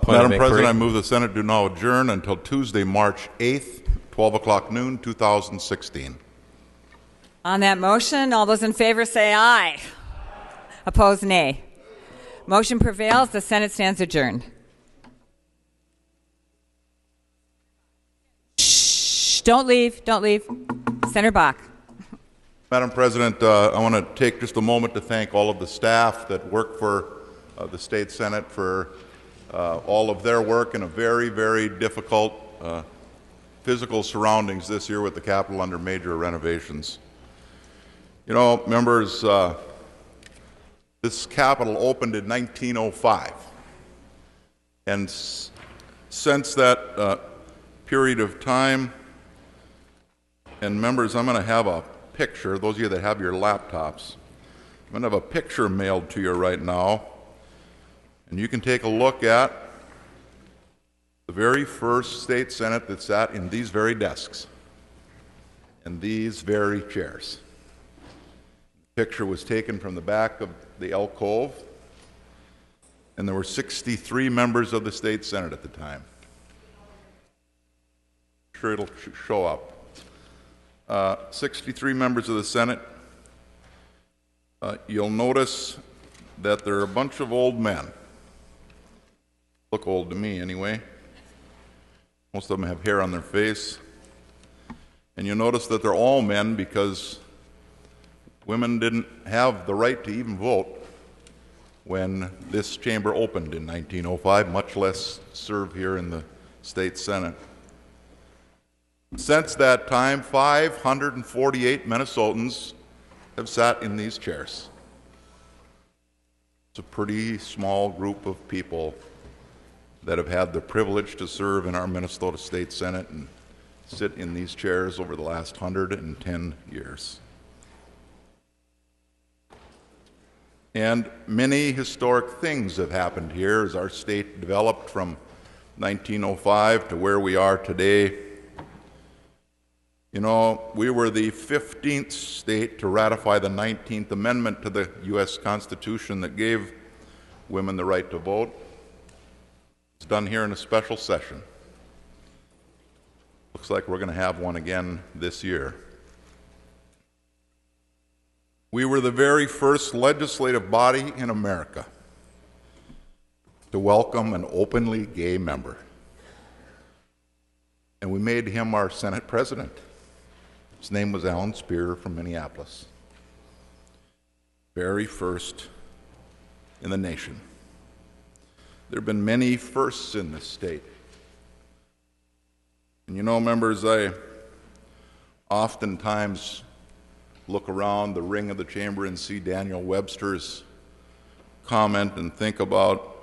Point Madam of President, inquiry. I move the Senate do now adjourn until Tuesday, March 8th, 12 o'clock noon, 2016. On that motion, all those in favor say aye. Opposed, nay. Motion prevails. The Senate stands adjourned. Shh, don't leave, don't leave. Senator Bakk. Madam President, I want to take just a moment to thank all of the staff that work for the State Senate for all of their work in a very, very difficult physical surroundings this year with the Capitol under major renovations. You know, members, this Capitol opened in 1905, and since that period of time, and members, I'm going to have a picture, those of you that have your laptops, I'm going to have a picture mailed to you right now, and you can take a look at the very first State Senate that sat in these very desks and these very chairs. The picture was taken from the back of the alcove, and there were 63 members of the State Senate at the time. I'm sure it'll show up. 63 members of the Senate. You'll notice that there are a bunch of old men. Look old to me anyway. Most of them have hair on their face. And you'll notice that they're all men because women didn't have the right to even vote when this chamber opened in 1905, much less serve here in the State Senate. Since that time, 548 Minnesotans have sat in these chairs. It's a pretty small group of people that have had the privilege to serve in our Minnesota State Senate and sit in these chairs over the last 110 years. And many historic things have happened here as our state developed from 1905 to where we are today. You know, we were the 15th state to ratify the 19th Amendment to the U.S. Constitution that gave women the right to vote. It's done here in a special session. Looks like we're going to have one again this year. We were the very first legislative body in America to welcome an openly gay member. And we made him our Senate president. His name was Alan Spear from Minneapolis. Very first in the nation. There have been many firsts in this state. And you know, members, I oftentimes look around the ring of the chamber and see Daniel Webster's comment and think about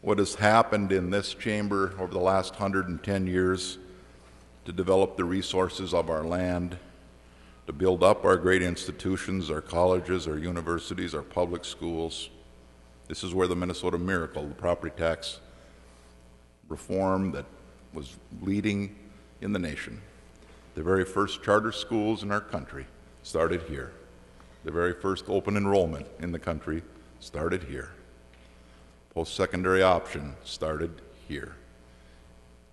what has happened in this chamber over the last 110 years to develop the resources of our land, to build up our great institutions, our colleges, our universities, our public schools. This is where the Minnesota Miracle, the property tax reform that was leading in the nation. The very first charter schools in our country started here. The very first open enrollment in the country started here. Post-secondary option started here,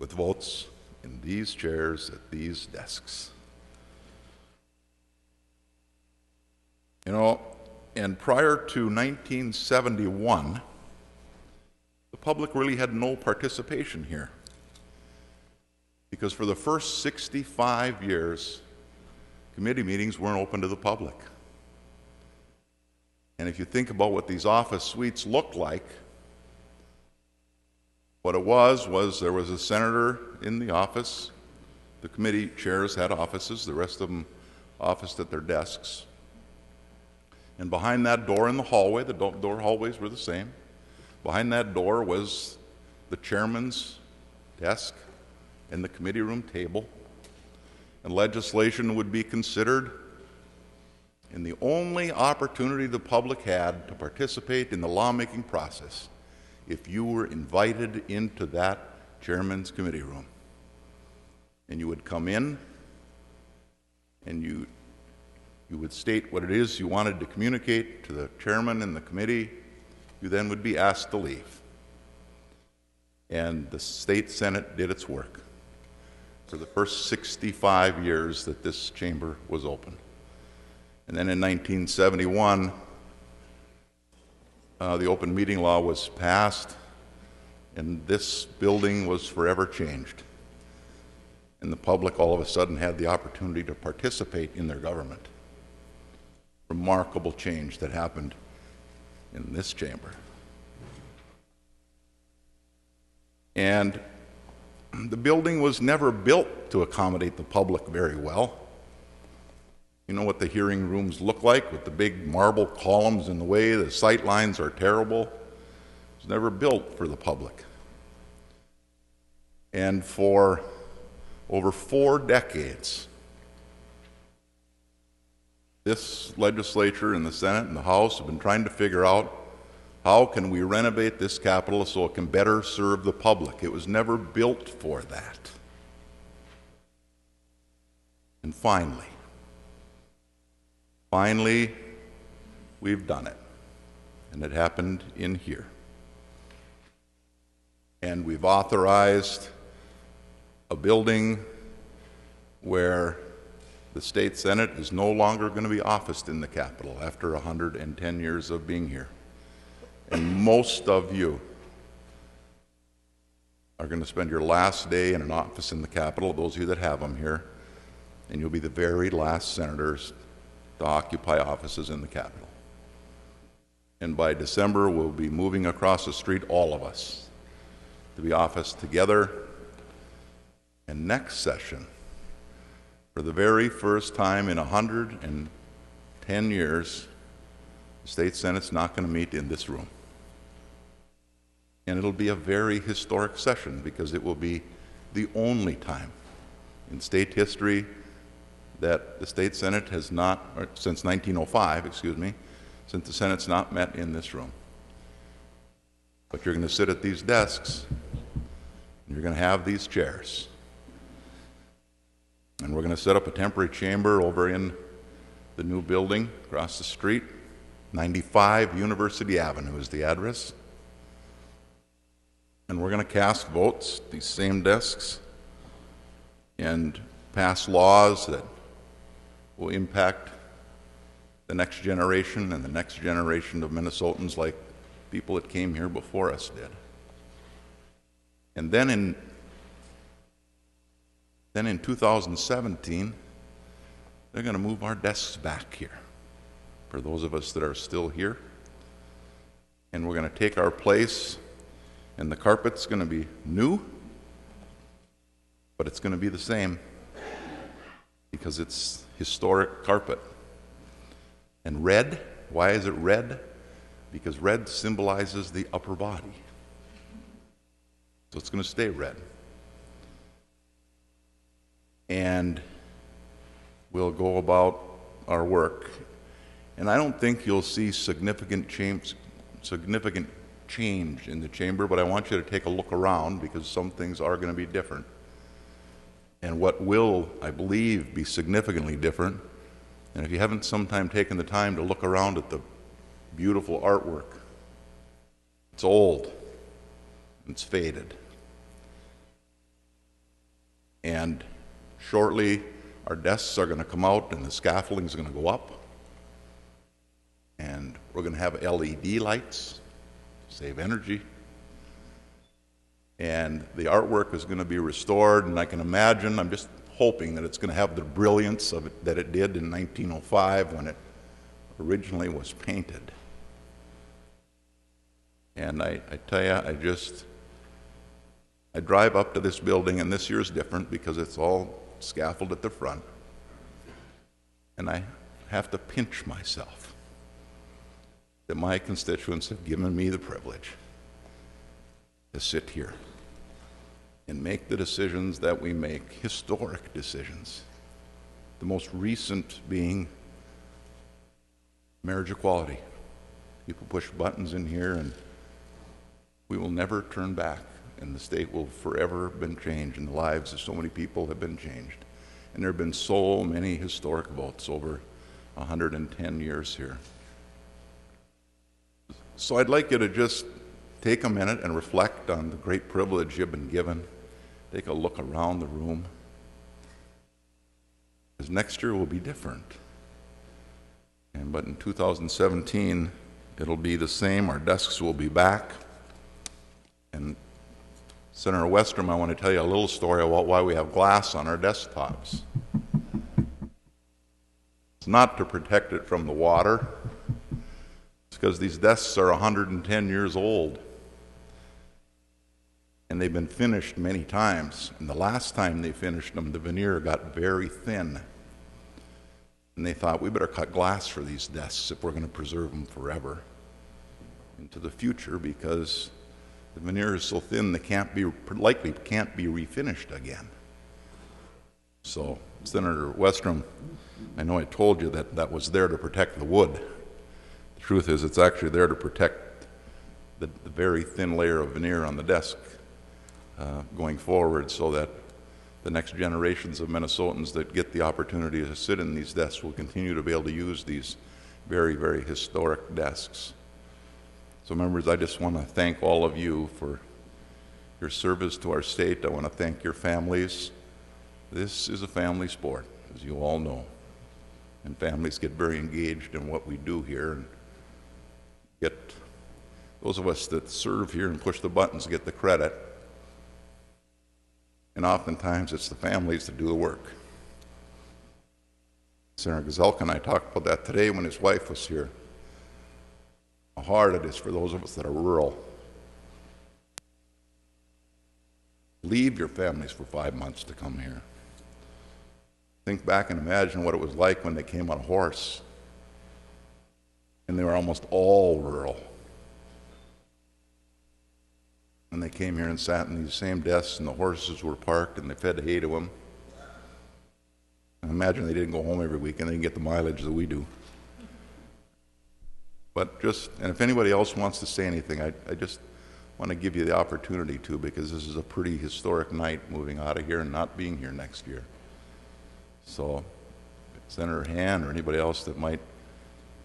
with votes in these chairs at these desks. You know, and prior to 1971, the public really had no participation here, because for the first 65 years, committee meetings weren't open to the public. And if you think about what these office suites looked like, what it was there was a senator in the office. The committee chairs had offices, the rest of them officed at their desks. And behind that door in the hallway, the door hallways were the same, behind that door was the chairman's desk and the committee room table. And legislation would be considered. And the only opportunity the public had to participate in the lawmaking process if you were invited into that chairman's committee room. And you would come in and you would state what it is you wanted to communicate to the chairman and the committee. You then would be asked to leave. and the state Senate did its work for the first 65 years that this chamber was open. And then in 1971, the open meeting law was passed, and this building was forever changed. And the public all of a sudden had the opportunity to participate in their government. Remarkable change that happened in this chamber. And the building was never built to accommodate the public very well. You know what the hearing rooms look like with the big marble columns in the way, the sight lines are terrible. It was never built for the public. And for over 4 decades, this legislature and the Senate and the House have been trying to figure out how can we renovate this Capitol so it can better serve the public. It was never built for that. And finally, we've done it. And it happened in here. And we've authorized a building where the state Senate is no longer going to be officed in the Capitol after 110 years of being here. And most of you are going to spend your last day in an office in the Capitol, those of you that have them here, and you'll be the very last senators to occupy offices in the Capitol. And by December, we'll be moving across the street, all of us, to be officed together. And next session, for the very first time in 110 years, the state Senate's not going to meet in this room. And it'll be a very historic session because it will be the only time in state history that the state Senate has not, or since 1905, excuse me, since the Senate's not met in this room. But you're going to sit at these desks, and you're going to have these chairs. And we're going to set up a temporary chamber over in the new building across the street. 95 University Avenue is the address. And we're going to cast votes, these same desks, and pass laws that will impact the next generation and the next generation of Minnesotans like people that came here before us did. And then in 2017, they're going to move our desks back here for those of us that are still here. And we're going to take our place, and the carpet's going to be new, but it's going to be the same because it's historic carpet. And red, why is it red? Because red symbolizes the upper body. So it's going to stay red. And we'll go about our work. And I don't think you'll see significant change in the chamber, but I want you to take a look around because some things are going to be different. And what will, I believe, be significantly different, and if you haven't sometime taken the time to look around at the beautiful artwork, it's old, it's faded. And shortly, our desks are going to come out and the scaffolding is going to go up. And we're going to have LED lights, save energy. And the artwork is going to be restored, and I can imagine, I'm just hoping that it's going to have the brilliance of it that it did in 1905 when it originally was painted. And I tell you, I drive up to this building, and this year's different because it's all scaffold at the front. And I have to pinch myself that my constituents have given me the privilege to sit here and make the decisions that we make, historic decisions. The most recent being marriage equality. People push buttons in here and we will never turn back, and the state will forever have been changed, and the lives of so many people have been changed. And there have been so many historic votes over 110 years here. So I'd like you to just take a minute and reflect on the great privilege you've been given. Take a look around the room. Because next year will be different. But in 2017, it'll be the same. Our desks will be back. And Senator Westrom, I want to tell you a little story about why we have glass on our desktops. It's not to protect it from the water. It's because these desks are 110 years old. And they've been finished many times. And the last time they finished them, the veneer got very thin. And they thought, we better cut glass for these desks if we're going to preserve them forever into the future, because the veneer is so thin they likely can't be refinished again. So, Senator Westrom, I know I told you that that was there to protect the wood. The truth is, it's actually there to protect the very thin layer of veneer on the desk going forward, so that the next generations of Minnesotans that get the opportunity to sit in these desks will continue to be able to use these very, very historic desks. So members, I just want to thank all of you for your service to our state. I want to thank your families. This is a family sport, as you all know. And families get very engaged in what we do here. And get those of us that serve here and push the buttons get the credit. And oftentimes it's the families that do the work. Senator Gazelka and I talked about that today when his wife was here. How hard it is for those of us that are rural. Leave your families for 5 months to come here. Think back and imagine what it was like when they came on a horse. And they were almost all rural. And they came here and sat in these same desks, and the horses were parked, and they fed hay to them. And imagine they didn't go home every week and they didn't get the mileage that we do. And if anybody else wants to say anything, I just want to give you the opportunity to, because this is a pretty historic night moving out of here and not being here next year. So, Senator Han or anybody else that might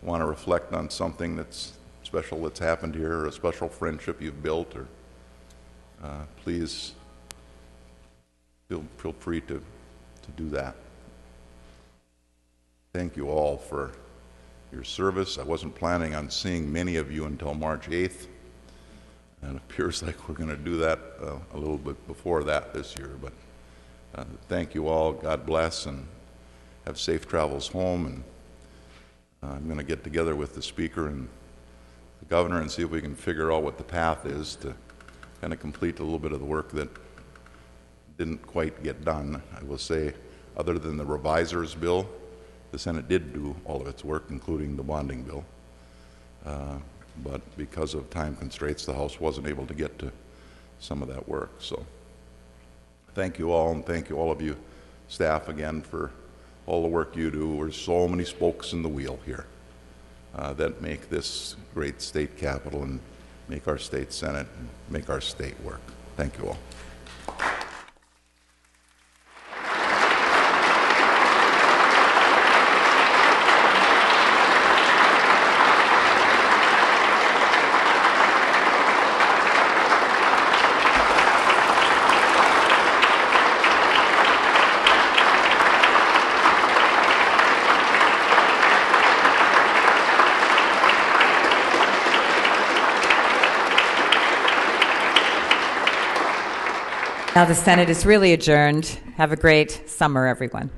want to reflect on something that's special that's happened here, or a special friendship you've built, or please feel free to do that. Thank you all for your service. I wasn't planning on seeing many of you until March 8th, and it appears like we're going to do that a little bit before that this year. But thank you all. God bless, and have safe travels home. And I'm going to get together with the Speaker and the Governor and see if we can figure out what the path is to kind of complete a little bit of the work that didn't quite get done. I will say, other than the revisers bill, the Senate did do all of its work, including the bonding bill. But because of time constraints, the House wasn't able to get to some of that work. So thank you all, and thank you all of you staff again for all the work you do. There's so many spokes in the wheel here that make this great state capital and make our state Senate and make our state work. Thank you all. Now the Senate is really adjourned. Have a great summer, everyone.